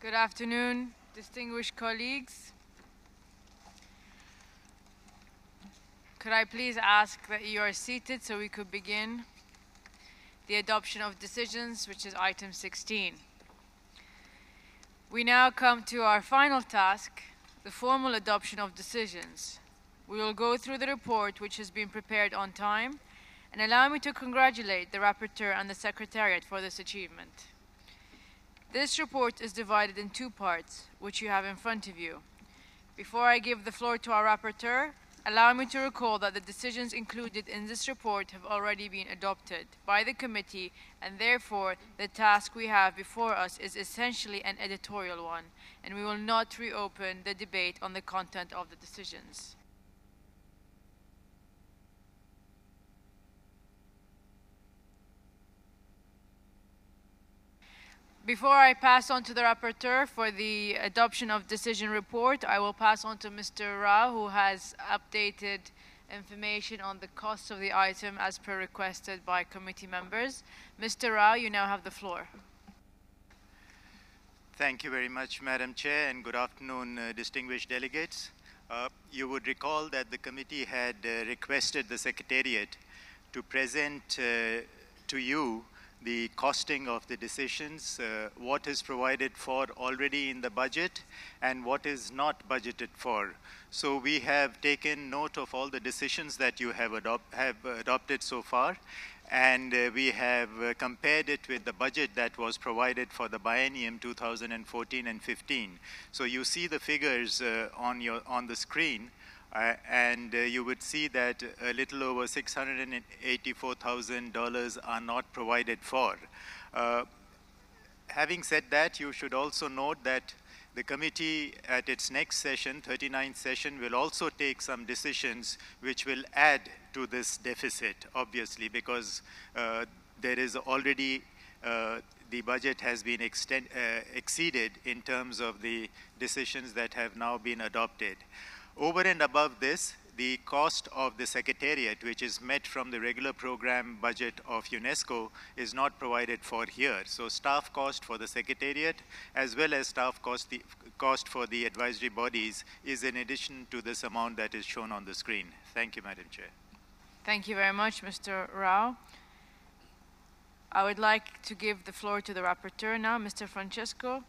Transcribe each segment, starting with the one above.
Good afternoon, distinguished colleagues. Could I please ask that you are seated so we could begin the adoption of decisions, which is item 16. We now come to our final task, the formal adoption of decisions. We will go through the report, which has been prepared on time, and allow me to congratulate the rapporteur and the Secretariat for this achievement. This report is divided in two parts, which you have in front of you. Before I give the floor to our rapporteur, allow me to recall that the decisions included in this report have already been adopted by the committee, and therefore the task we have before us is essentially an editorial one, and we will not reopen the debate on the content of the decisions. Before I pass on to the rapporteur for the adoption of decision report, I will pass on to Mr. Rao, who has updated information on the costs of the item as per requested by committee members. Mr. Rao, you now have the floor. Thank you very much, Madam Chair, and good afternoon, distinguished delegates. You would recall that the committee had requested the Secretariat to present to you the costing of the decisions, what is provided for already in the budget and what is not budgeted for. So we have taken note of all the decisions that you have adopted so far, and we have compared it with the budget that was provided for the biennium 2014 and 15. So you see the figures on the screen. And you would see that a little over $684,000 are not provided for. Having said that, you should also note that the committee at its next session, 39th session, will also take some decisions which will add to this deficit, obviously, because there is already the budget has been exceeded in terms of the decisions that have now been adopted. Over and above this, the cost of the Secretariat, which is met from the regular program budget of UNESCO, is not provided for here. So staff cost for the Secretariat, as well as staff cost for the advisory bodies, is in addition to this amount that is shown on the screen. Thank you, Madam Chair. Thank you very much, Mr. Rao. I would like to give the floor to the rapporteur now, Mr. Francesco,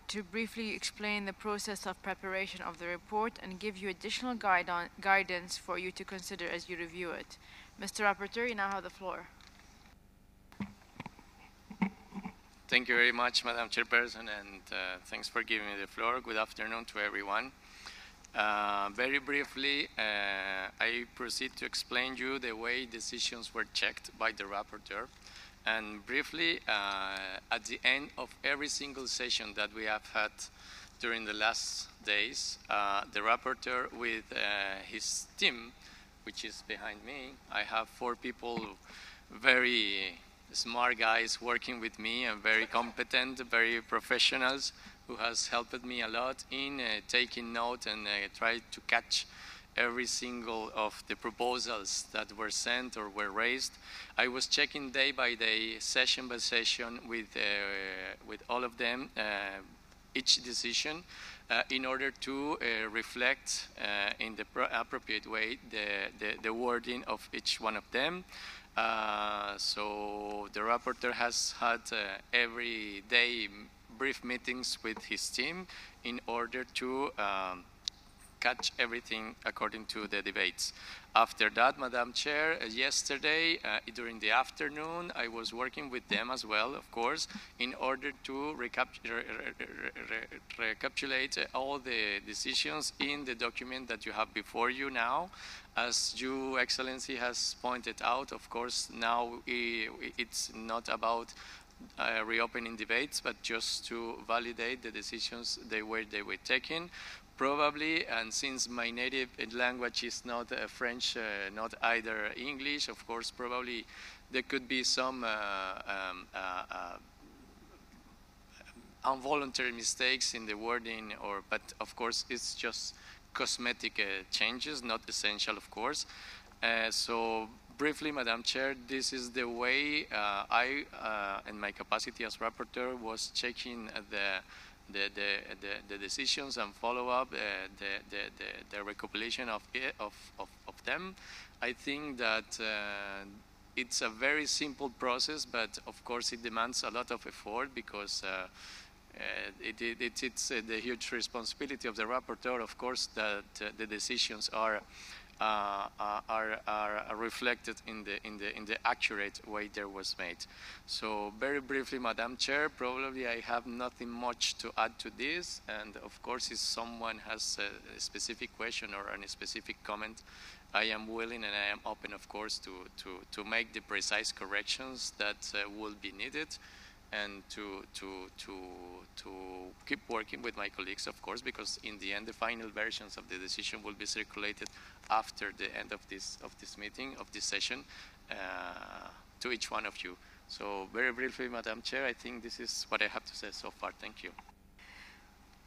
to briefly explain the process of preparation of the report and give you additional guidance for you to consider as you review it. Mr. Rapporteur, you now have the floor. Thank you very much, Madam Chairperson, and thanks for giving me the floor. Good afternoon to everyone. Very briefly, I proceed to explain you the way decisions were checked by the rapporteur. And briefly, at the end of every single session that we have had during the last days, the rapporteur with his team, which is behind me, I have 4 people, very smart guys working with me and very competent, very professionals, who has helped me a lot in taking note and try to catch every single of the proposals that were sent or were raised. I was checking day by day, session by session with all of them, each decision, in order to reflect in the appropriate way the wording of each one of them. So the rapporteur has had every day brief meetings with his team in order to catch everything according to the debates. After that, Madam Chair, yesterday during the afternoon, I was working with them as well, of course, in order to recapitulate all the decisions in the document that you have before you now. As Your Excellency has pointed out, of course, now it's not about reopening debates, but just to validate the decisions they were taken. Probably, and since my native language is not French, not either English, of course, probably there could be some involuntary mistakes in the wording, but of course it's just cosmetic changes, not essential, of course. So briefly, Madam Chair, this is the way I, in my capacity as rapporteur, was checking the decisions and follow up the recompilation of them. I think that it's a very simple process, but of course it demands a lot of effort because it's the huge responsibility of the rapporteur, of course, that the decisions are reflected in the accurate way there was made. So very briefly, Madam Chair, probably I have nothing much to add to this, and of course if someone has a specific question or a specific comment, I am willing and I am open, of course, to make the precise corrections that will be needed, and to keep working with my colleagues, of course, because in the end the final versions of the decision will be circulated after the end of this meeting, of this session, to each one of you. So very briefly, Madam Chair, I think this is what I have to say so far. Thank you.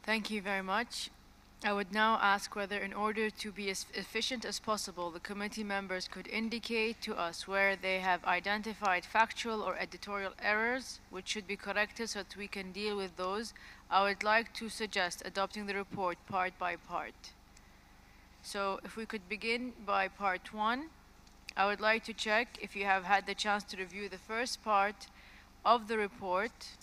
Thank you very much. I would now ask whether, in order to be as efficient as possible, the committee members could indicate to us where they have identified factual or editorial errors which should be corrected so that we can deal with those. I would like to suggest adopting the report part by part. So if we could begin by part 1, I would like to check if you have had the chance to review the first part of the report.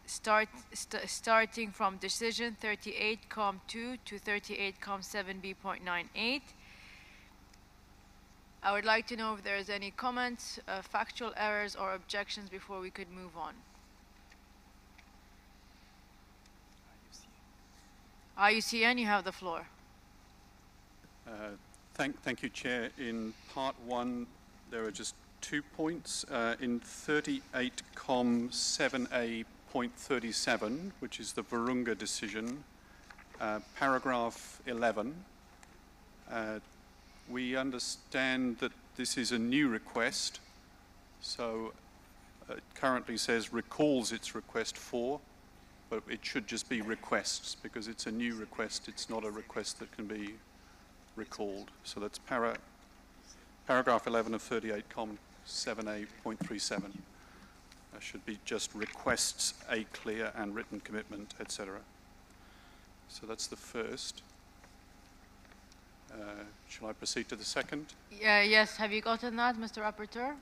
Starting from decision 38.2 to 38.7b.98. I would like to know if there is any comments, factual errors or objections before we could move on. IUCN, you have the floor. Thank you, Chair. In part 1, there are just 2 points. In 38.7a.37, which is the Virunga decision, paragraph 11, we understand that this is a new request, so it currently says recalls its request for, but it should just be requests because it's a new request. It's not a request that can be recalled. So that's paragraph 11 of 38.7a.37. Should be just requests a clear and written commitment, etc. So that's the first. Shall I proceed to the second? Yes, have you gotten that, Mr. Rapporteur?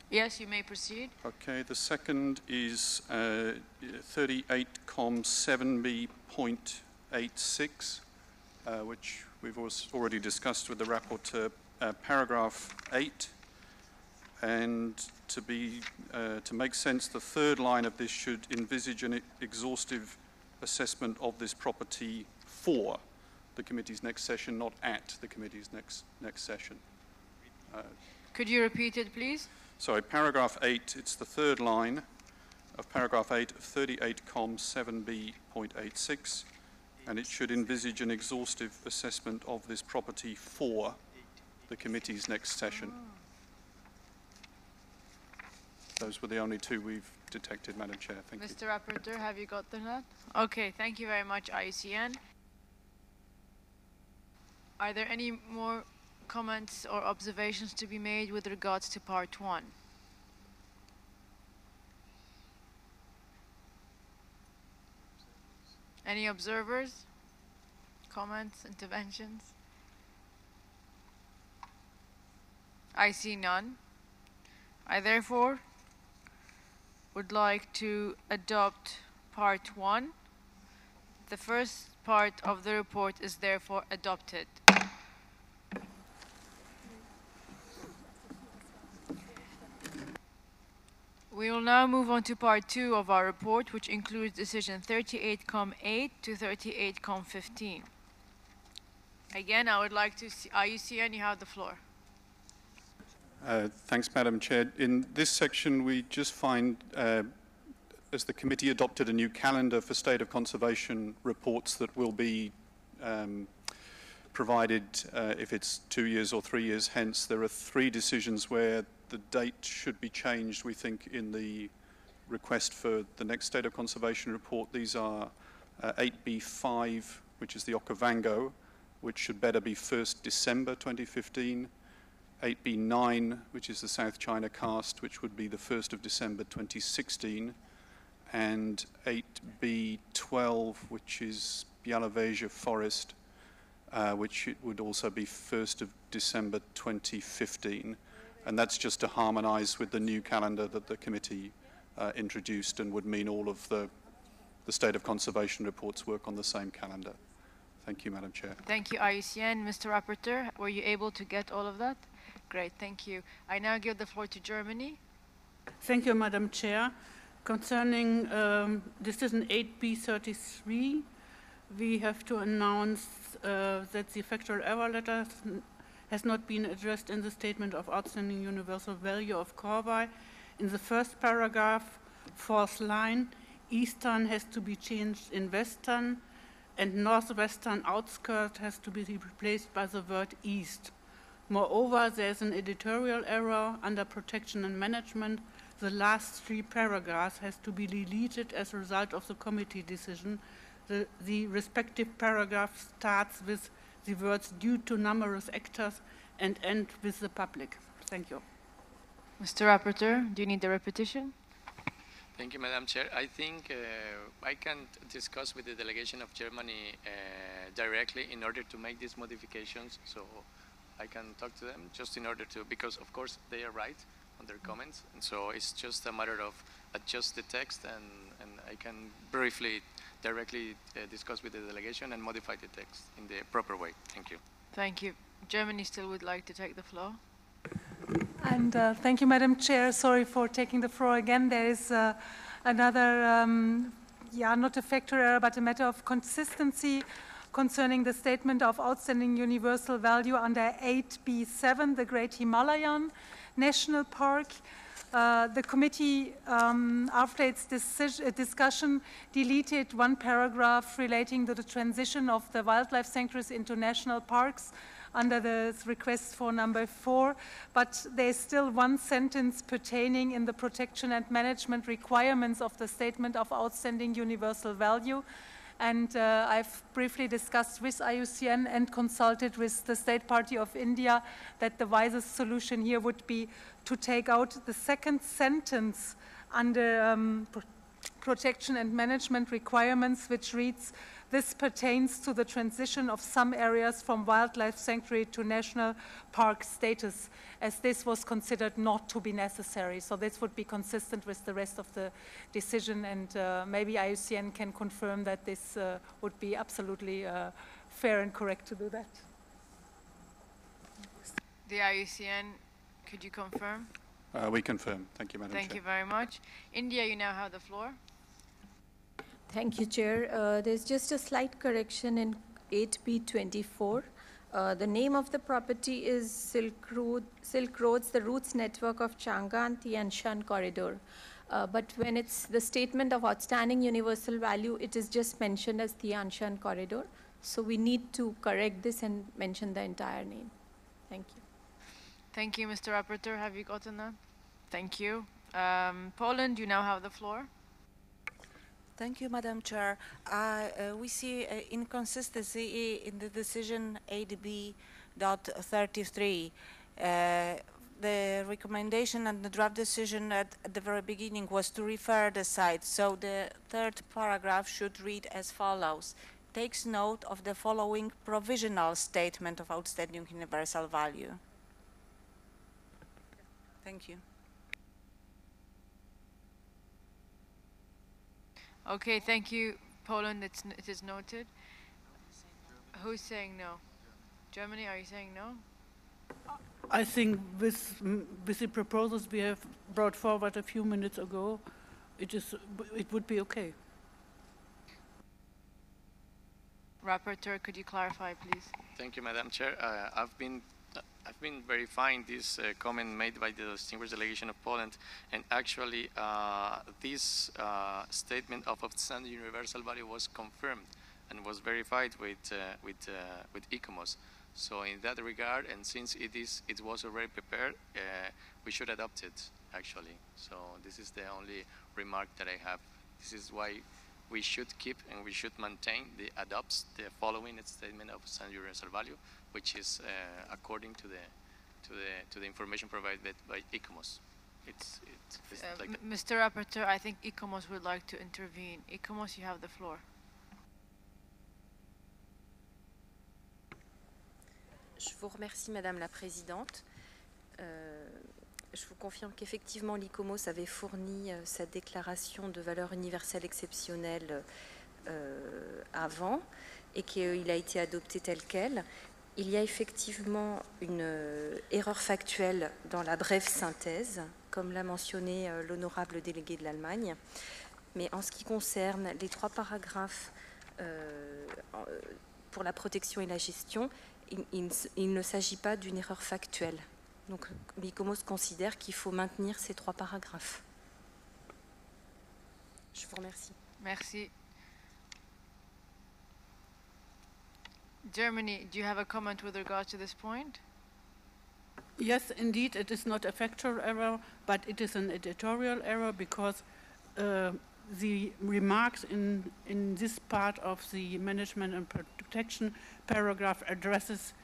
Yes, you may proceed. Okay, the second is 38.7b.86, which we've already discussed with the rapporteur, paragraph 8. And to make sense, the third line of this should envisage an exhaustive assessment of this property for the committee's next session, not at the committee's next session. Could you repeat it, please? Sorry, paragraph 8, it's the third line of paragraph 8 of 38.7b.86, and it should envisage an exhaustive assessment of this property for the committee's next session. Those were the only two we've detected, Madam Chair. Thank you. Mr. Rapporteur, have you gotten that? Okay, thank you very much, IUCN. Are there any more comments or observations to be made with regards to part 1? Any observers? Comments, interventions? I see none. I therefore would like to adopt part 1. The first part of the report is therefore adopted. We will now move on to part 2 of our report, which includes decision 38.8 to 38.15. Again, I would like to see IUCN, you have the floor. Thanks, Madam Chair. In this section, we just find, as the committee adopted a new calendar for State of Conservation reports that will be provided if it's 2 years or 3 years hence, there are 3 decisions where the date should be changed, we think, in the request for the next State of Conservation report. These are 8B5, which is the Okavango, which should better be 1st December 2015, 8B9, which is the South China Karst, which would be the 1st of December 2016, and 8B12, which is Bialovesia Forest, which it would also be 1st of December 2015. And that's just to harmonize with the new calendar that the committee introduced, and would mean all of the state of conservation reports work on the same calendar. Thank you, Madam Chair. Thank you, IUCN. Mr. Rapporteur, were you able to get all of that? Great, thank you. I now give the floor to Germany. Thank you, Madam Chair. Concerning decision 8B33, we have to announce that the factual error letter has not been addressed in the statement of outstanding universal value of Corvai. In the first paragraph, fourth line, eastern has to be changed in western, and northwestern outskirt has to be replaced by the word east. Moreover, there's an editorial error under protection and management. The last three paragraphs has to be deleted as a result of the committee decision. The respective paragraph starts with the words due to numerous actors and end with the public. Thank you. Mr. Rapporteur, do you need the repetition? Thank you, Madam Chair. I think I can discuss with the delegation of Germany directly in order to make these modifications. So I can talk to them just in order to, because of course they are right on their comments. And so it's just a matter of adjust the text, and I can briefly, directly discuss with the delegation and modify the text in the proper way. Thank you. Thank you. Germany still would like to take the floor. And thank you, Madam Chair. Sorry for taking the floor again. There is another, not a factor error, but a matter of consistency concerning the statement of outstanding universal value under 8B7, the Great Himalayan National Park. The committee, after its discussion, deleted one paragraph relating to the transition of the wildlife sanctuaries into national parks under the request for number 4, but there's still one sentence pertaining in the protection and management requirements of the statement of outstanding universal value. And I've briefly discussed with IUCN and consulted with the State Party of India that the wisest solution here would be to take out the second sentence under protection and management requirements, which reads, this pertains to the transition of some areas from wildlife sanctuary to national park status, as this was considered not to be necessary. So this would be consistent with the rest of the decision, and maybe IUCN can confirm that this would be absolutely fair and correct to do that. The IUCN, could you confirm? We confirm. Thank you, Madam Chair. Thank you very much. India, you now have the floor. Thank you, Chair. There's just a slight correction in 8B24. The name of the property is Silk Roads, the Routes Network of Chang'an Tianshan Corridor. But when it's the statement of outstanding universal value, it is just mentioned as Tianshan Corridor. So we need to correct this and mention the entire name. Thank you. Thank you, Mr. Rapporteur. Have you gotten that? Thank you. Poland, you now have the floor. Thank you, Madam Chair. We see inconsistency in the decision 8B.33. The recommendation and the draft decision at the very beginning was to refer the site. So the third paragraph should read as follows. Takes note of the following provisional statement of outstanding universal value. Thank you. Okay, thank you, Poland. It is noted. Who's saying no? Germany, are you saying no? I think with the proposals we have brought forward a few minutes ago, it would be okay. Rapporteur, could you clarify, please? Thank you, Madam Chair. I've been verifying this comment made by the distinguished delegation of Poland, and actually this statement of outstanding universal value was confirmed and was verified with ICOMOS. So in that regard, and since it was already prepared, we should adopt it actually. So this is the only remark that I have. This is why we should keep and we should maintain adopts the following statement of San Universal value, which is according to the information provided by ICOMOS. It's like Mr. Rapporteur, I think ICOMOS would like to intervene. ICOMOS, you have the floor. Je vous remercie, Madame la Présidente. Je vous confirme qu'effectivement, l'ICOMOS avait fourni sa déclaration de valeur universelle exceptionnelle avant et qu'il a été adopté tel quel. Il y a effectivement une erreur factuelle dans la brève synthèse, comme l'a mentionné l'honorable délégué de l'Allemagne. Mais en ce qui concerne les 3 paragraphes pour la protection et la gestion, il ne s'agit pas d'une erreur factuelle. Donc, l'ICOMOS considère qu'il faut maintenir ces 3 paragraphes. Je vous remercie. Merci. Germany, do you have a comment with regards to this point? Yes, indeed, it is not a factual error, but it is an editorial error because the remarks in this part of the management and protection paragraph addresses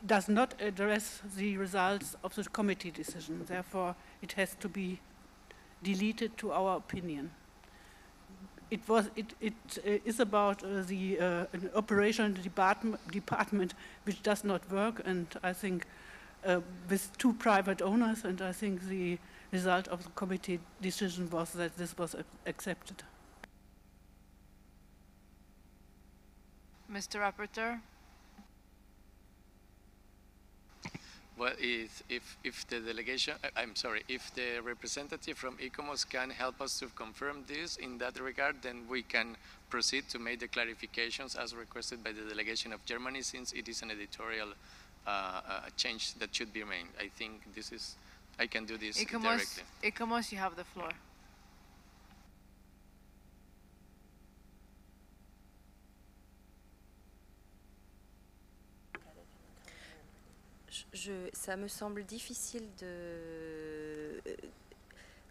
does not address the results of the committee decision. Therefore, it has to be deleted to our opinion. It is about an operational department which does not work, and I think with 2 private owners, and I think the result of the committee decision was that this was accepted. Mr. Rapporteur? Well, if the delegation, I'm sorry, if the representative from ICOMOS can help us to confirm this in that regard, then we can proceed to make the clarifications as requested by the delegation of Germany, since it is an editorial change that should be made. I think this is, I can do this directly. ICOMOS, you have the floor. Ça me semble difficile de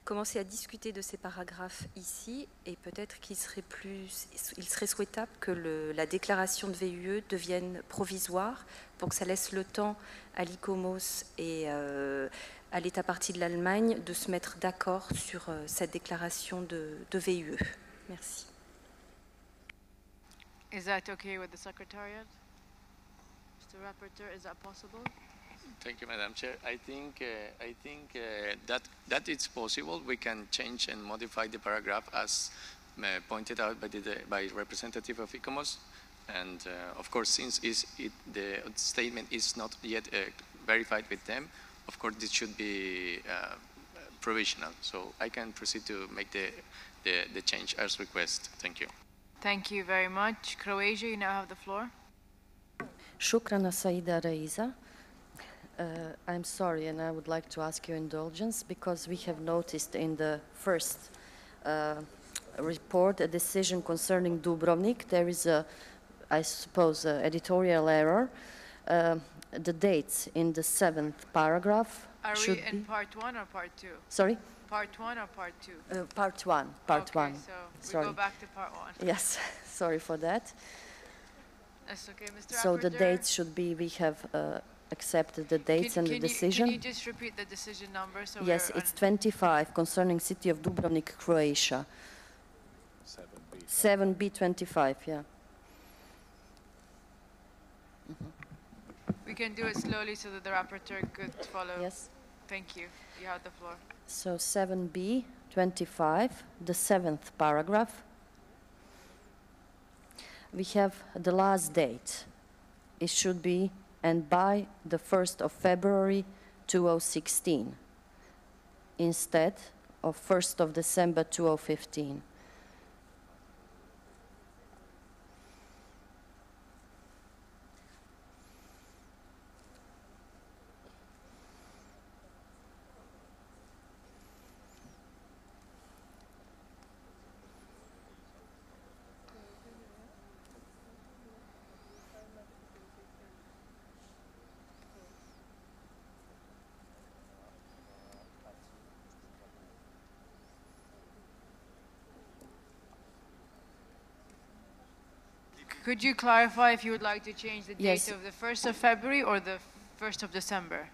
commencer à discuter de ces paragraphes ici, et peut-être qu'il serait souhaitable que la déclaration de VUE devienne provisoire pour que ça laisse le temps à l'ICOMOS et à l'État partie de l'Allemagne de se mettre d'accord sur cette déclaration de VUE. Merci. Is that okay with the Secretariat? Mr. Rapporteur, is that possible? Thank you, Madam Chair. I think that it's possible. We can change and modify the paragraph as pointed out by representative of ICOMOS, and of course, since the statement is not yet verified with them, of course, this should be provisional. So I can proceed to make the change as requested. Thank you. Thank you very much. Croatia, you now have the floor. Shukrana Saida Reiza. I'm sorry, and I would like to ask your indulgence, because we have noticed in the first report a decision concerning Dubrovnik. There is I suppose, editorial error. The dates in the 7th paragraph should be... Are we in part 1 or part 2? Sorry? Part 1 or part 2? Part 1. Part 1. So we go back to part 1. Yes, sorry for that. That's okay, Mr. So the Rapporteur. dates should be, we have accepted the dates and the decision. Can you just repeat the decision number? So Yes, it's 25 concerning city of Dubrovnik, Croatia. 7B 25, yeah. We can do it slowly so that the rapporteur could follow. Yes. Thank you. You have the floor. So 7B 25, the 7th paragraph. We have the last date. It should be, and by the 1st of February 2016, instead of 1st of December 2015. Could you clarify if you would like to change the date Yes. of the 1st of February or the 1st of December?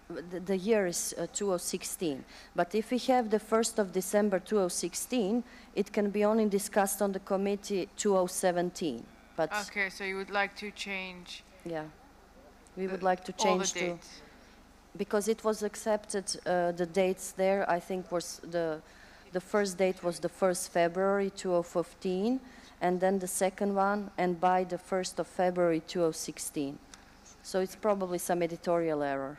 The year is 2016, but if we have the 1st of December 2016, it can be only discussed on the committee 2017. But Okay, so you would like to change yeah, we would like to all the change to, dates. because it was accepted, the dates there, I think was the first date was the 1st February 2015, and then the second one, and by the 1st of February 2016. So it's probably some editorial error.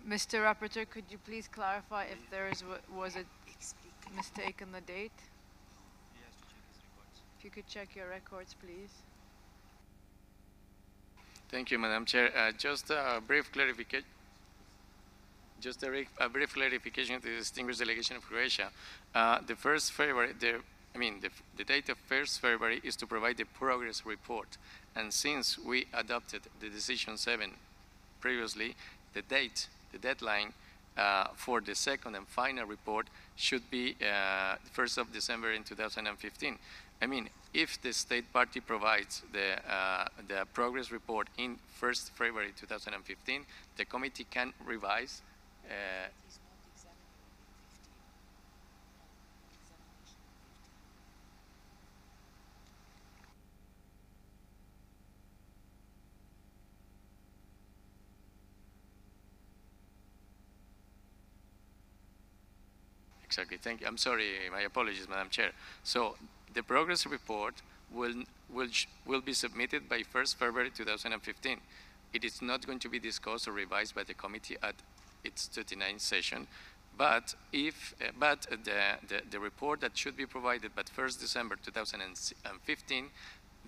Mr. Rapporteur, could you please clarify if there was a mistake in the date? If you could check your records, please. Thank you, Madam Chair. Just a brief clarification. Just a brief clarification to the distinguished delegation of Croatia. The 1st February, the date of 1st February is to provide the progress report. And since we adopted the decision 7 previously, the deadline for the second and final report should be 1st of December in 2015. I mean, if the state party provides the progress report in 1st February 2015, the committee can revise. Exactly. Thank you. I'm sorry. My apologies, Madam Chair. So the progress report will be submitted by 1st February 2015. It is not going to be discussed or revised by the committee at its 39th session. But if the report that should be provided by 1st December 2015,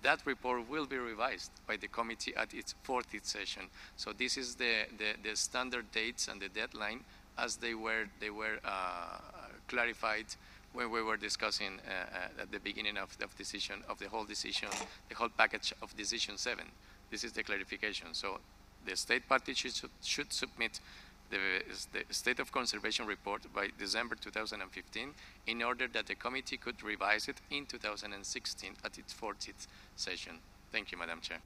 that report will be revised by the committee at its 40th session. So this is the standard dates and the deadline as they were clarified when we were discussing at the beginning of the whole package of decision 7. This is the clarification. So the state party should submit the state of conservation report by December 2015 in order that the committee could revise it in 2016 at its 40th session. Thank you, Madam Chair.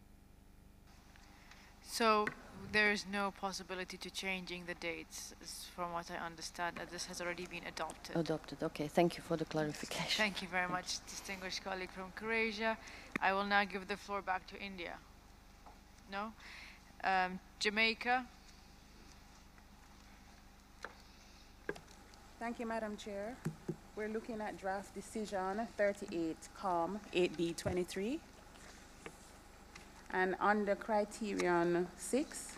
So there is no possibility to changing the dates, from what I understand, that this has already been adopted. Adopted, okay. Thank you for the clarification. Thank you very much, distinguished colleague from Croatia. I will now give the floor back to India. No? Jamaica. Thank you, Madam Chair. We're looking at draft decision 38, COM 8B23. And under criterion 6,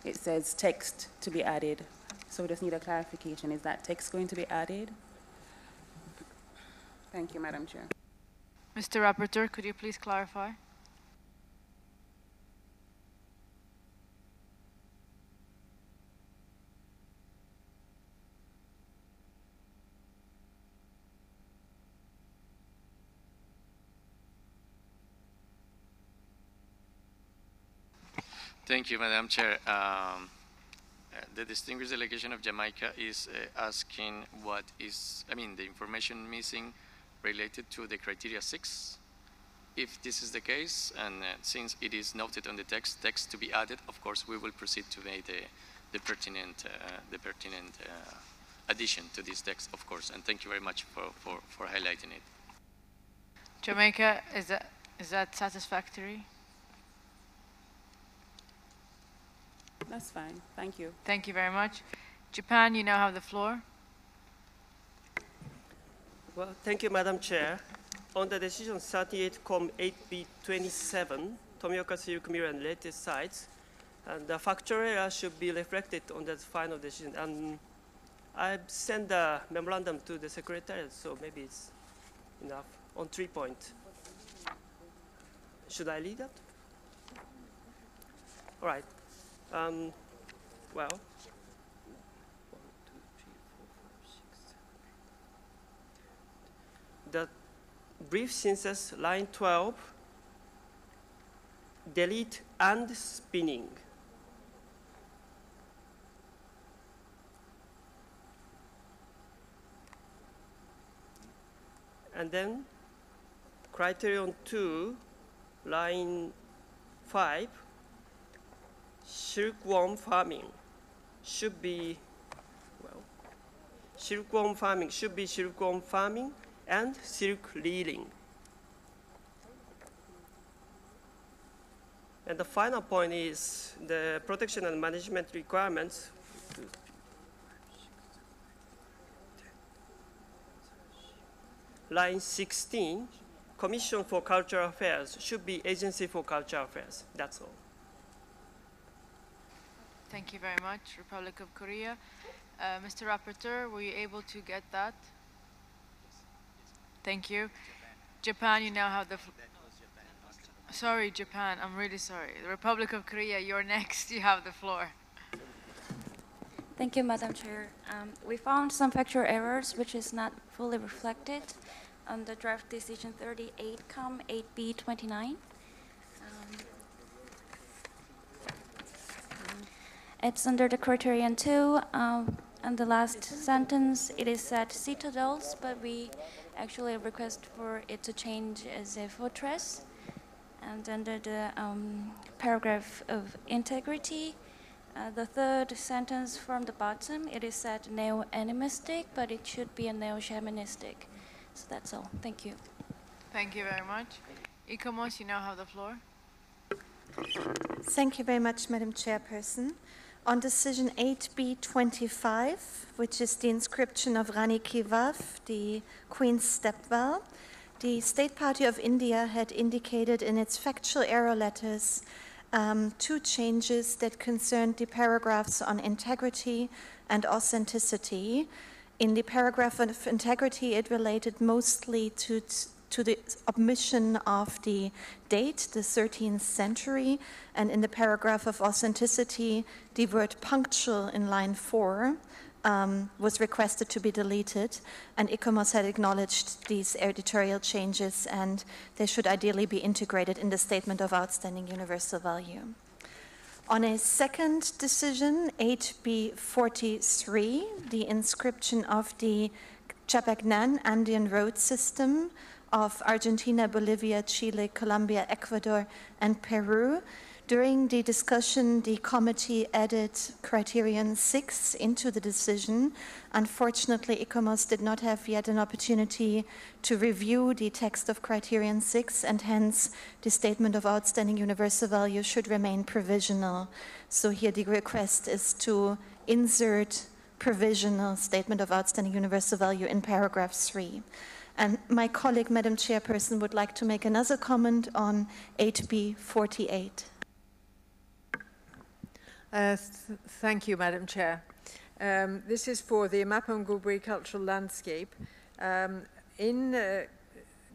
it says text to be added. So we just need a clarification. Is that text going to be added? Thank you, Madam Chair. Mr. Rapporteur, could you please clarify? Thank you, Madam Chair. The distinguished delegation of Jamaica is asking what is, the information missing related to the criteria 6. If this is the case, and since it is noted on the text to be added, of course, we will proceed to make the pertinent addition to this text, of course. And thank you very much for highlighting it. Jamaica, is that satisfactory? That's fine. Thank you. Thank you very much. Japan, you now have the floor. Well, thank you, Madam Chair. On the decision 38, COM 8B27, Tomioka Silk Mill and related sites, and the factual error should be reflected on that final decision. And I've sent the memorandum to the Secretariat, so maybe it's enough on 3 points. Should I read that? All right. Well, 1, 2, 3, 4, 5, 6, 7. The brief synthesis, line 12, delete and spinning. And then criterion 2, line 5, silkworm farming should be, well, silkworm farming should be silkworm farming and silk reeling. And the final point is the protection and management requirements. Line 16, Commission for Cultural Affairs should be Agency for Cultural Affairs. That's all. Thank you very much, Republic of Korea. Mr. Rapporteur, were you able to get that? Thank you. Japan, you now have the sorry, Japan, I'm really sorry. The Republic of Korea, you're next. You have the floor. Thank you, Madam Chair. We found some factual errors which is not fully reflected on the draft decision 38-8B29. It's under the criterion 2. And the last sentence, it is said citadels, but we actually request for it to change as a fortress. And under the paragraph of integrity, the third sentence from the bottom, it is said neo-animistic, but it should be a neo-shamanistic. So that's all. Thank you. Thank you very much. ICOMOS, you now have the floor. Thank you very much, Madam Chairperson. On decision 8B25, which is the inscription of Rani Ki Vav, the Queen's stepwell, the State Party of India had indicated in its factual error letters 2 changes that concerned the paragraphs on integrity and authenticity. In the paragraph of integrity, it related mostly to the omission of the date, the 13th century, and in the paragraph of authenticity, the word punctual in line 4 was requested to be deleted, and ICOMOS had acknowledged these editorial changes, and they should ideally be integrated in the Statement of Outstanding Universal Value. On a second decision, 8B43, the inscription of the Chapagnan Andean road system of Argentina, Bolivia, Chile, Colombia, Ecuador, and Peru. During the discussion, the committee added criterion 6 into the decision. Unfortunately, ICOMOS did not have yet an opportunity to review the text of criterion 6, and hence the Statement of Outstanding Universal Value should remain provisional. So here the request is to insert provisional Statement of Outstanding Universal Value in paragraph 3. And my colleague, Madam Chairperson, would like to make another comment on 8B48. Thank you, Madam Chair. This is for the Mapungubri cultural landscape. In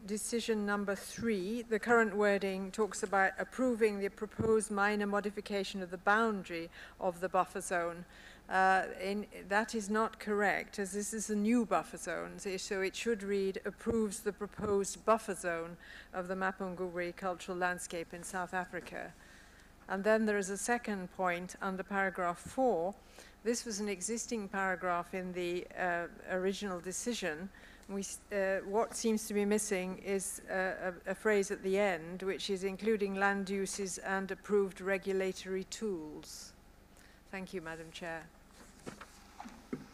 decision number 3, the current wording talks about approving the proposed minor modification of the boundary of the buffer zone. That is not correct, as this is a new buffer zone, so it should read approves the proposed buffer zone of the Mapungubri cultural landscape in South Africa. And then there is a second point under paragraph 4. This was an existing paragraph in the original decision. What seems to be missing is a phrase at the end, which is including land uses and approved regulatory tools. Thank you, Madam Chair.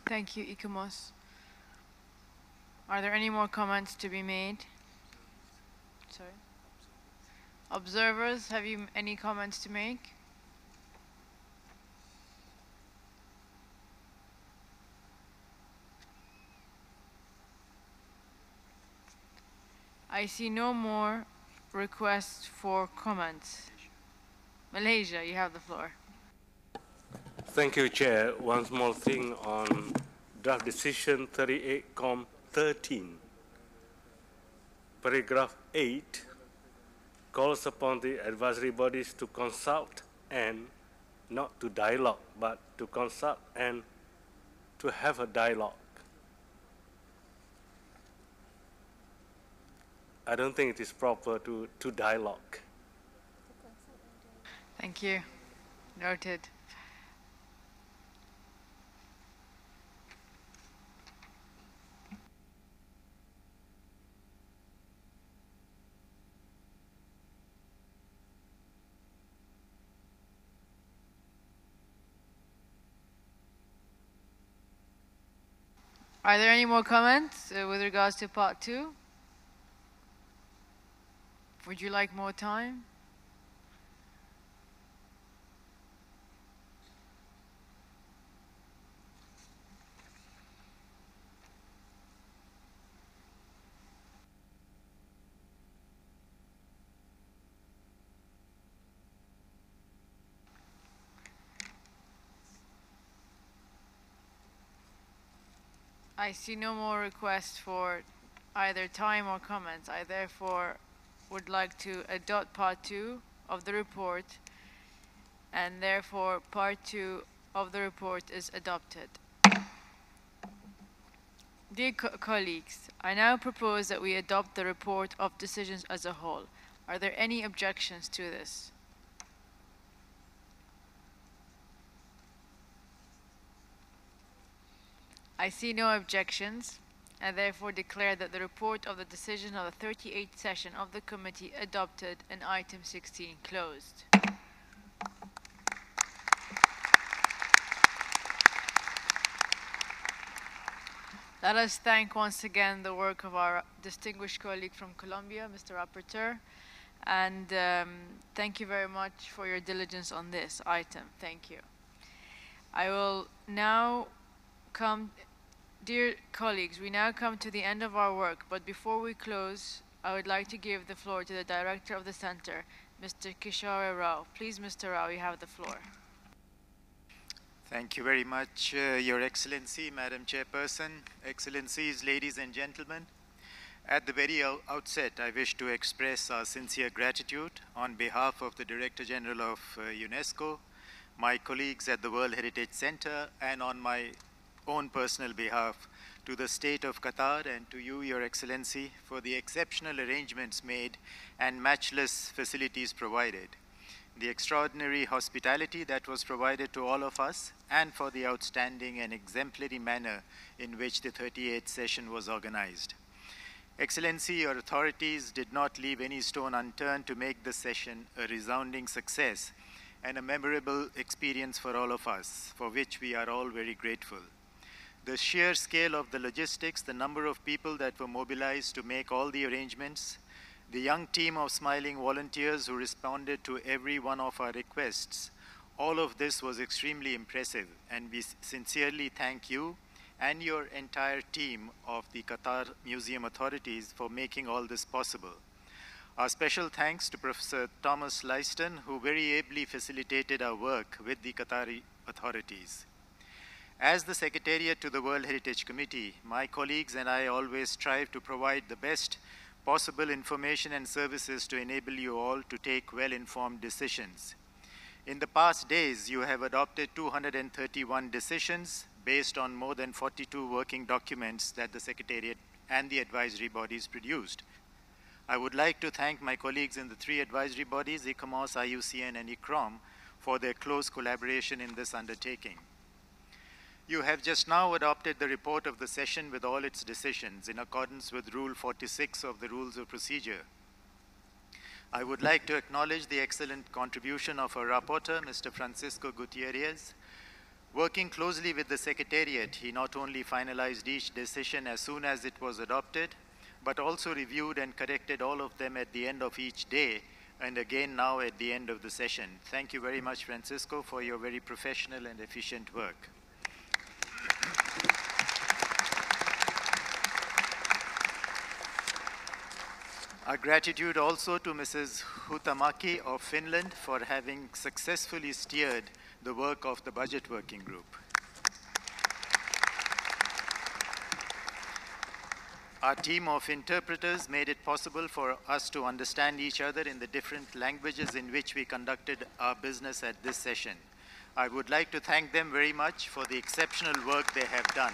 Thank you, ICOMOS. Are there any more comments to be made? Sorry. Observers, have you any comments to make? I see no more requests for comments. Malaysia, you have the floor. Thank you, Chair. One small thing on draft decision 38-13. Paragraph 8 calls upon the advisory bodies to consult and not to dialogue, but to consult and to have a dialogue. I don't think it is proper to dialogue. Thank you. Noted. Are there any more comments with regards to part 2? Would you like more time? I see no more requests for either time or comments. I therefore would like to adopt part 2 of the report, and therefore part 2 of the report is adopted. Dear colleagues, I now propose that we adopt the report of decisions as a whole. Are there any objections to this? I see no objections, and therefore declare that the report of the decision of the 38th session of the committee adopted and item 16 closed. Let us thank once again the work of our distinguished colleague from Colombia, Mr. Rapporteur, and thank you very much for your diligence on this item. Thank you. I will now come, dear colleagues, we now come to the end of our work, but before we close, I would like to give the floor to the Director of the Center, Mr. Kishore Rao. Please, Mr. Rao, you have the floor. Thank you very much, Your Excellency, Madam Chairperson, Excellencies, ladies and gentlemen. At the very outset, I wish to express our sincere gratitude on behalf of the Director General of UNESCO, my colleagues at the World Heritage Center, and on my own personal behalf to the State of Qatar and to you, Your Excellency, for the exceptional arrangements made and matchless facilities provided, the extraordinary hospitality that was provided to all of us, and for the outstanding and exemplary manner in which the 38th session was organized. Excellency, your authorities did not leave any stone unturned to make the session a resounding success and a memorable experience for all of us, for which we are all very grateful. The sheer scale of the logistics, the number of people that were mobilized to make all the arrangements, the young team of smiling volunteers who responded to every one of our requests, all of this was extremely impressive, and we sincerely thank you and your entire team of the Qatar Museum authorities for making all this possible. Our special thanks to Professor Thomas Lyston, who very ably facilitated our work with the Qatari authorities. As the Secretariat to the World Heritage Committee, my colleagues and I always strive to provide the best possible information and services to enable you all to take well-informed decisions. In the past days, you have adopted 231 decisions based on more than 42 working documents that the Secretariat and the advisory bodies produced. I would like to thank my colleagues in the three advisory bodies, ICOMOS, IUCN, and ICROM, for their close collaboration in this undertaking. You have just now adopted the report of the session with all its decisions in accordance with Rule 46 of the Rules of Procedure. I would like to acknowledge the excellent contribution of our rapporteur, Mr. Francisco Gutierrez. Working closely with the Secretariat, he not only finalized each decision as soon as it was adopted, but also reviewed and corrected all of them at the end of each day, and again now at the end of the session. Thank you very much, Francisco, for your very professional and efficient work. Our gratitude also to Mrs. Hutamaki of Finland for having successfully steered the work of the Budget Working Group. Our team of interpreters made it possible for us to understand each other in the different languages in which we conducted our business at this session. I would like to thank them very much for the exceptional work they have done.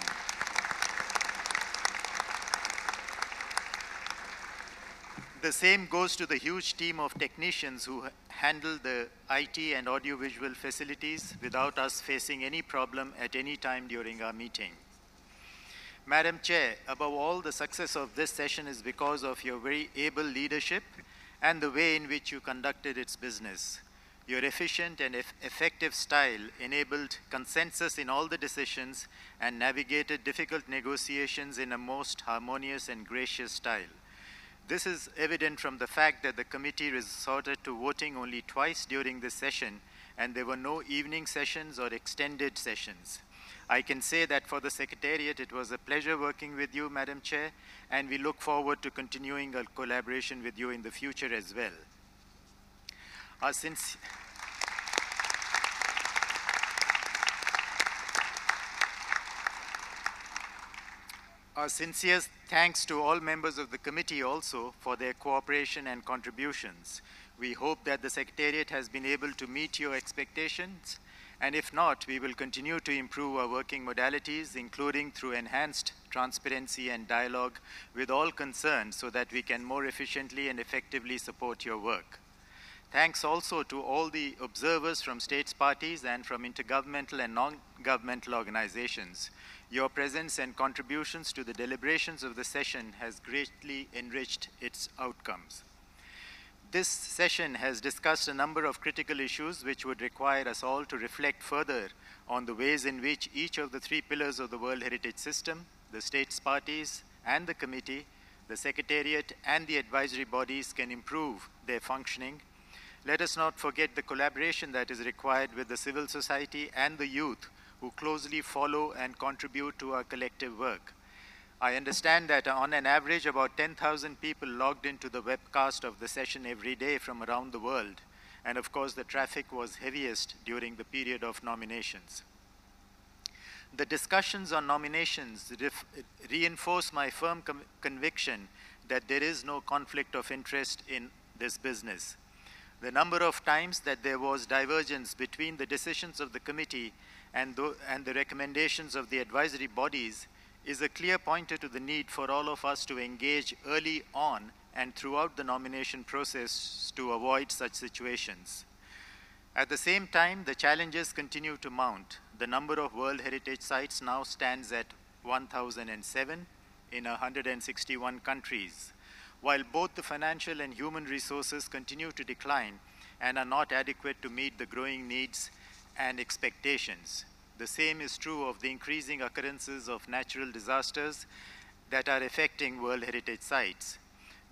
The same goes to the huge team of technicians who handle the IT and audiovisual facilities without us facing any problem at any time during our meeting. Madam Chair, above all, the success of this session is because of your very able leadership and the way in which you conducted its business. Your efficient and effective style enabled consensus in all the decisions and navigated difficult negotiations in a most harmonious and gracious style. This is evident from the fact that the committee resorted to voting only twice during this session, and there were no evening sessions or extended sessions. I can say that for the Secretariat, it was a pleasure working with you, Madam Chair, and we look forward to continuing our collaboration with you in the future as well. Our sincere thanks to all members of the committee also for their cooperation and contributions. We hope that the Secretariat has been able to meet your expectations, and if not, we will continue to improve our working modalities, including through enhanced transparency and dialogue with all concerned so that we can more efficiently and effectively support your work. Thanks also to all the observers from states parties and from intergovernmental and non-governmental organizations. Your presence and contributions to the deliberations of the session has greatly enriched its outcomes. This session has discussed a number of critical issues which would require us all to reflect further on the ways in which each of the three pillars of the World Heritage System, the states parties and the committee, the Secretariat and the advisory bodies can improve their functioning. Let us not forget the collaboration that is required with the civil society and the youth who closely follow and contribute to our collective work. I understand that on an average about 10,000 people logged into the webcast of the session every day from around the world, and of course the traffic was heaviest during the period of nominations. The discussions on nominations reinforce my firm conviction that there is no conflict of interest in this business. The number of times that there was divergence between the decisions of the committee and the recommendations of the advisory bodies is a clear pointer to the need for all of us to engage early on and throughout the nomination process to avoid such situations. At the same time, the challenges continue to mount. The number of World Heritage Sites now stands at 1,007 in 161 countries. While both the financial and human resources continue to decline and are not adequate to meet the growing needs and expectations. The same is true of the increasing occurrences of natural disasters that are affecting World Heritage Sites.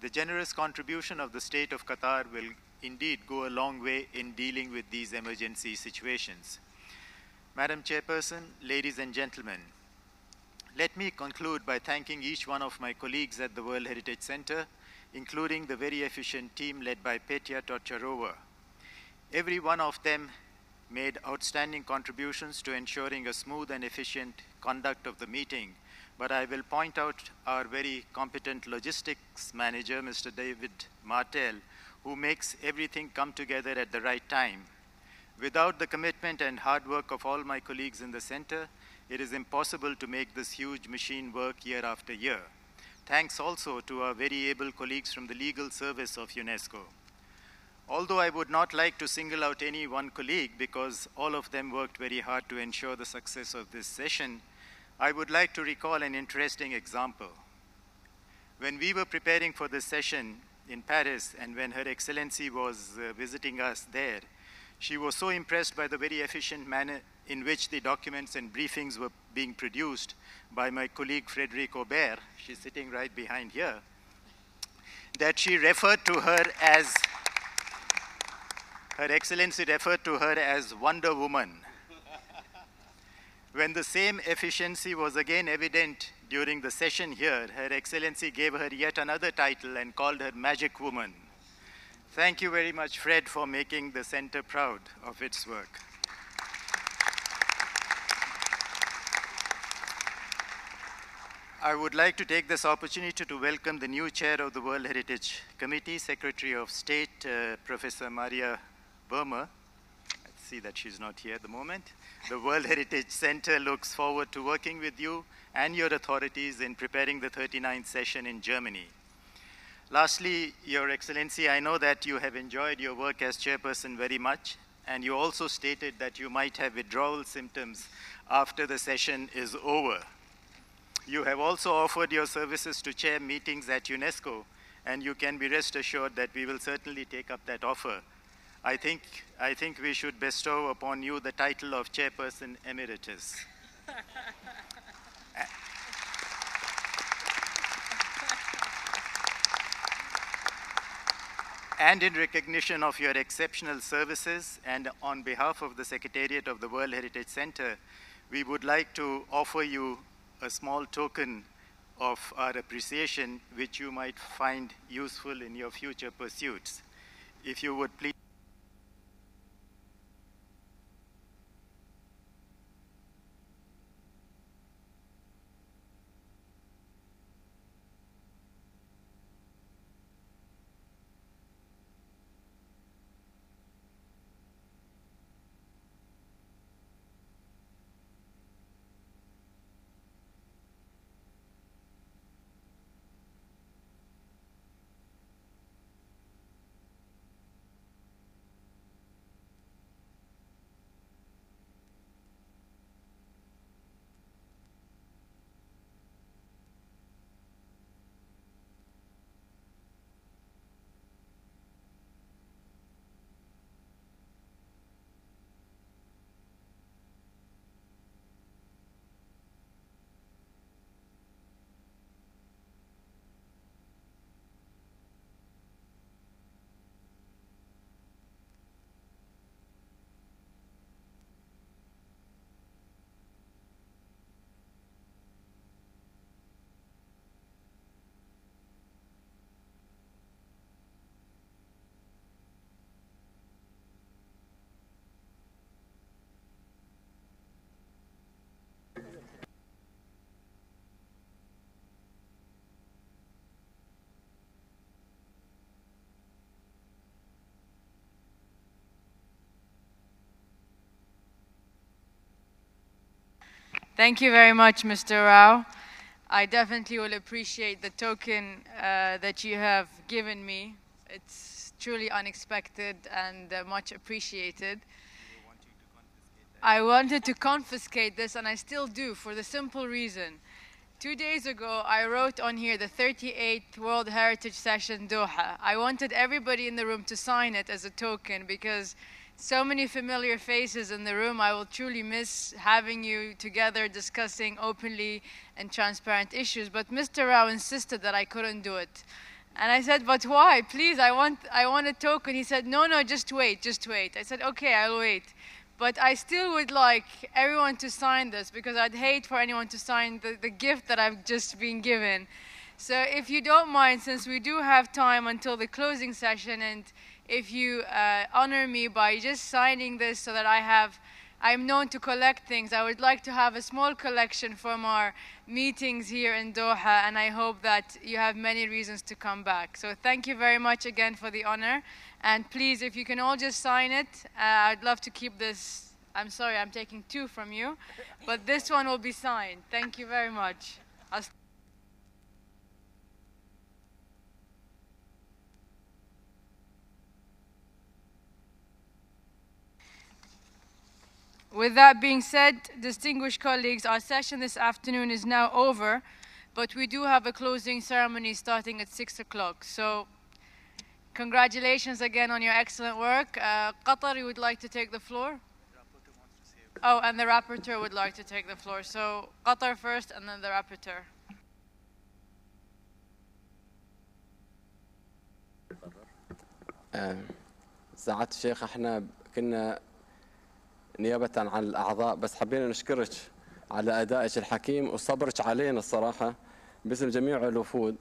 The generous contribution of the State of Qatar will indeed go a long way in dealing with these emergency situations. Madam Chairperson, ladies and gentlemen, let me conclude by thanking each one of my colleagues at the World Heritage Center, including the very efficient team led by Petya Tocharova. Every one of them made outstanding contributions to ensuring a smooth and efficient conduct of the meeting, but I will point out our very competent logistics manager, Mr. David Martel, who makes everything come together at the right time. Without the commitment and hard work of all my colleagues in the center, it is impossible to make this huge machine work year after year. Thanks also to our very able colleagues from the legal service of UNESCO. Although I would not like to single out any one colleague because all of them worked very hard to ensure the success of this session, I would like to recall an interesting example. When we were preparing for this session in Paris and when Her Excellency was visiting us there, she was so impressed by the very efficient manner in which the documents and briefings were being produced by my colleague Frédéric Aubert, she's sitting right behind here, that she referred to her as Her Excellency referred to her as Wonder Woman. When the same efficiency was again evident during the session here, Her Excellency gave her yet another title and called her Magic Woman. Thank you very much, Fred, for making the center proud of its work. I would like to take this opportunity to welcome the new chair of the World Heritage Committee, Secretary of State, Professor Maria Burma. I see that she's not here at the moment. The World Heritage Center looks forward to working with you and your authorities in preparing the 39th session in Germany. Lastly, Your Excellency, I know that you have enjoyed your work as chairperson very much, and you also stated that you might have withdrawal symptoms after the session is over. You have also offered your services to chair meetings at UNESCO, and you can be rest assured that we will certainly take up that offer. I think we should bestow upon you the title of Chairperson Emeritus. And in recognition of your exceptional services and on behalf of the Secretariat of the World Heritage Center, we would like to offer you a small token of our appreciation, which you might find useful in your future pursuits. If you would please. Thank you very much, Mr. Rao. I definitely will appreciate the token that you have given me. It's truly unexpected and much appreciated. I wanted to confiscate this, and I still do, for the simple reason. 2 days ago, I wrote on here the 38th World Heritage Session Doha. I wanted everybody in the room to sign it as a token because so many familiar faces in the room. I will truly miss having you together discussing openly and transparent issues. But Mr. Rao insisted that I couldn't do it. And I said, but why? Please, I want a token. He said, no, just wait. I said, okay, I'll wait. But I still would like everyone to sign this because I'd hate for anyone to sign the gift that I've just been given. So if you don't mind, since we do have time until the closing session, and if you honor me by just signing this so that I'm known to collect things. I would like to have a small collection from our meetings here in Doha, and I hope that you have many reasons to come back. So thank you very much again for the honor. And please, if you can all just sign it, I'd love to keep this. I'm sorry, I'm taking 2 from you, but this one will be signed. Thank you very much. With that being said, distinguished colleagues, our session this afternoon is now over, but we do have a closing ceremony starting at 6 o'clock. So congratulations again on your excellent work. Qatar, you would like to take the floor? Oh, and the rapporteur would like to take the floor. So Qatar first and then the rapporteur. سعادة الشيخ، احنا كنا نيابة عن الأعضاء بس حبينا نشكرك على أدائك الحكيم وصبرك علينا الصراحة باسم جميع الوفود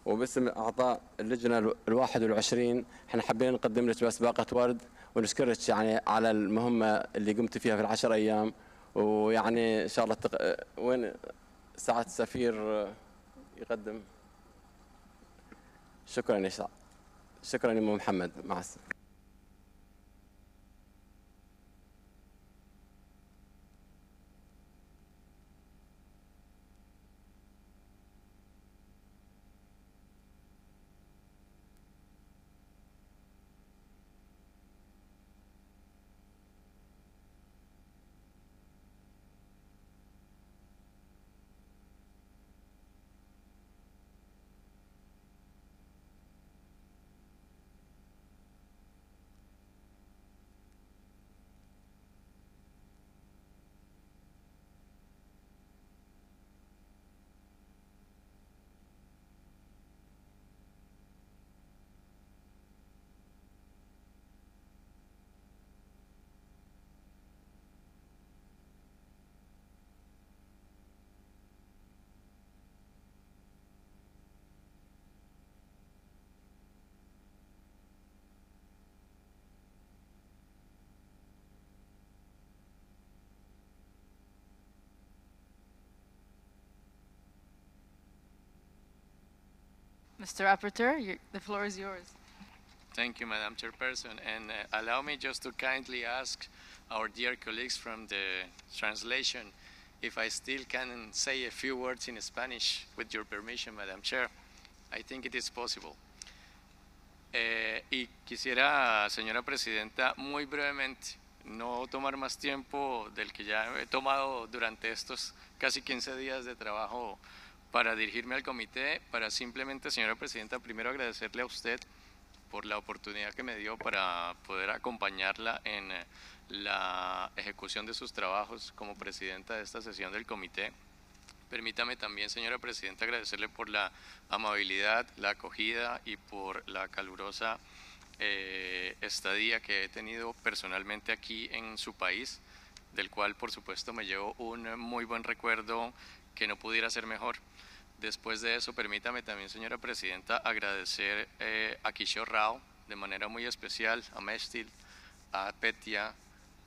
وباسم أعضاء اللجنة 21. احنا حبينا نقدم لك بس باقة ورد ونشكرك يعني على المهمة اللي قمت فيها في ال10 أيام، ويعني إن شاء الله وين سعادة السفير يقدم. شكرا يا شعب. شكرا يا محمد، مع السلامة. Mr. Rapporteur, the floor is yours. Thank you, Madam Chairperson. And allow me just to kindly ask our dear colleagues from the translation if I still can say a few words in Spanish, with your permission, Madam Chair. I think it is possible. Y quisiera, señora Presidenta, muy brevemente, no tomar más tiempo del que ya he tomado durante estos casi 15 días de trabajo para dirigirme al comité, para simplemente, señora Presidenta, primero agradecerle a usted por la oportunidad que me dio para poder acompañarla en la ejecución de sus trabajos como presidenta de esta sesión del comité. Permítame también, señora Presidenta, agradecerle por la amabilidad, la acogida y por la calurosa estadía que he tenido personalmente aquí en su país, del cual, por supuesto, me llevo un muy buen recuerdo que no pudiera ser mejor. Después de eso, permítame también, señora Presidenta, agradecer a Kishore Rao de manera muy especial, a Mestil, a Petia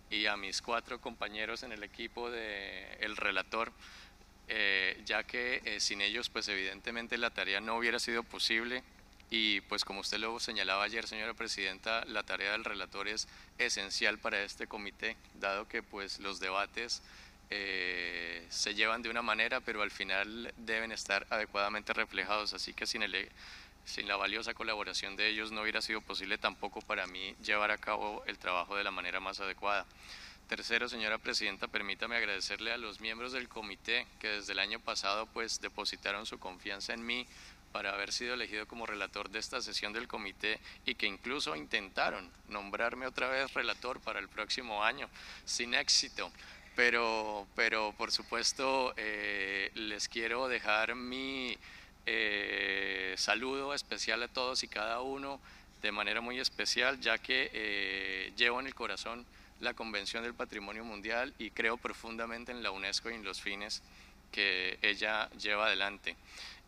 y a mis 4 compañeros en el equipo del relator, ya que sin ellos, pues evidentemente la tarea no hubiera sido posible. Y pues como usted lo señalaba ayer, señora Presidenta, la tarea del relator es esencial para este comité, dado que pues los debates se llevan de una manera, pero al final deben estar adecuadamente reflejados, así que sin la valiosa colaboración de ellos no hubiera sido posible tampoco para mí llevar a cabo el trabajo de la manera más adecuada. Tercero, señora Presidenta, permítame agradecerle a los miembros del comité que desde el año pasado pues depositaron su confianza en mí para haber sido elegido como relator de esta sesión del comité y que incluso intentaron nombrarme otra vez relator para el próximo año, sin éxito. Pero por supuesto les quiero dejar mi saludo especial a todos y cada uno de manera muy especial, ya que llevo en el corazón la Convención del Patrimonio Mundial y creo profundamente en la UNESCO y en los fines que ella lleva adelante.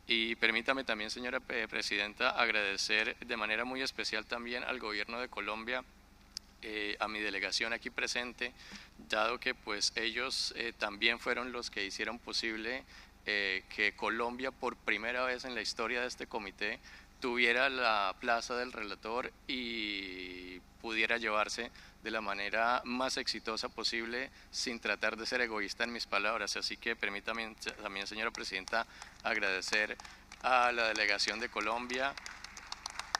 Y permítame también, señora Presidenta, agradecer de manera muy especial también al Gobierno de Colombia, a mi delegación aquí presente, dado que pues ellos también fueron los que hicieron posible que Colombia por primera vez en la historia de este comité tuviera la plaza del relator y pudiera llevarse de la manera más exitosa posible sin tratar de ser egoísta en mis palabras. Así que permítame también, señora Presidenta, agradecer a la delegación de Colombia,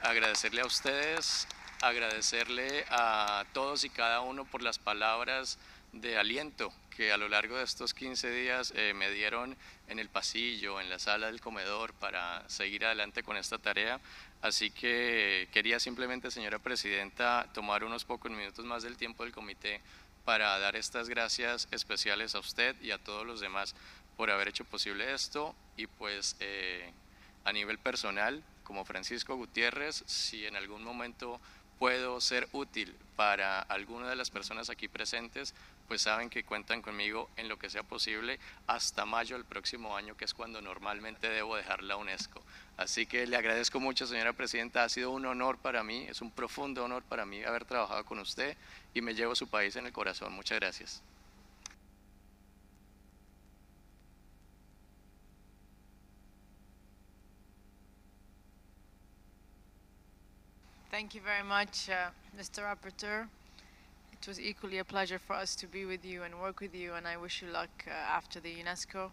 agradecerle a ustedes, agradecerle a todos y cada uno por las palabras de aliento que a lo largo de estos 15 días me dieron en el pasillo, en la sala del comedor para seguir adelante con esta tarea. Así que quería simplemente, señora Presidenta, tomar unos pocos minutos más del tiempo del comité para dar estas gracias especiales a usted y a todos los demás por haber hecho posible esto. Y pues a nivel personal, como Francisco Gutiérrez, si en algún momento puedo ser útil para alguna de las personas aquí presentes, pues saben que cuentan conmigo en lo que sea posible hasta mayo del próximo año, que es cuando normalmente debo dejar la UNESCO. Así que le agradezco mucho, señora Presidenta, ha sido un honor para mí, es un profundo honor para mí haber trabajado con usted y me llevo su país en el corazón. Muchas gracias. Thank you very much, Mr. Rapporteur. It was equally a pleasure for us to be with you and work with you, and I wish you luck after the UNESCO.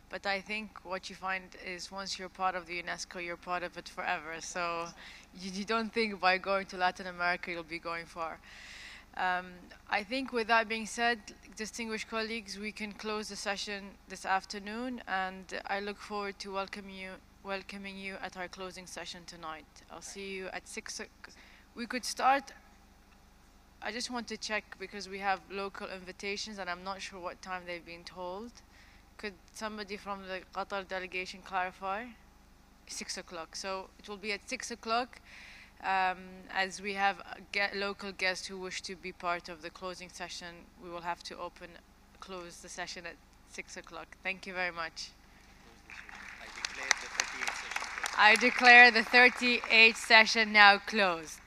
But I think what you find is once you're part of the UNESCO, you're part of it forever. So you don't think by going to Latin America you'll be going far. I think with that being said, distinguished colleagues, we can close the session this afternoon, and I look forward to welcoming you at our closing session tonight. I'll see you at 6 o'clock. We could start. I just want to check because we have local invitations and I'm not sure what time they've been told. Could somebody from the Qatar delegation clarify? 6 o'clock. So it will be at 6 o'clock as we have local guests who wish to be part of the closing session. We will have to close the session at 6 o'clock. Thank you very much. I declare the 38th session now closed.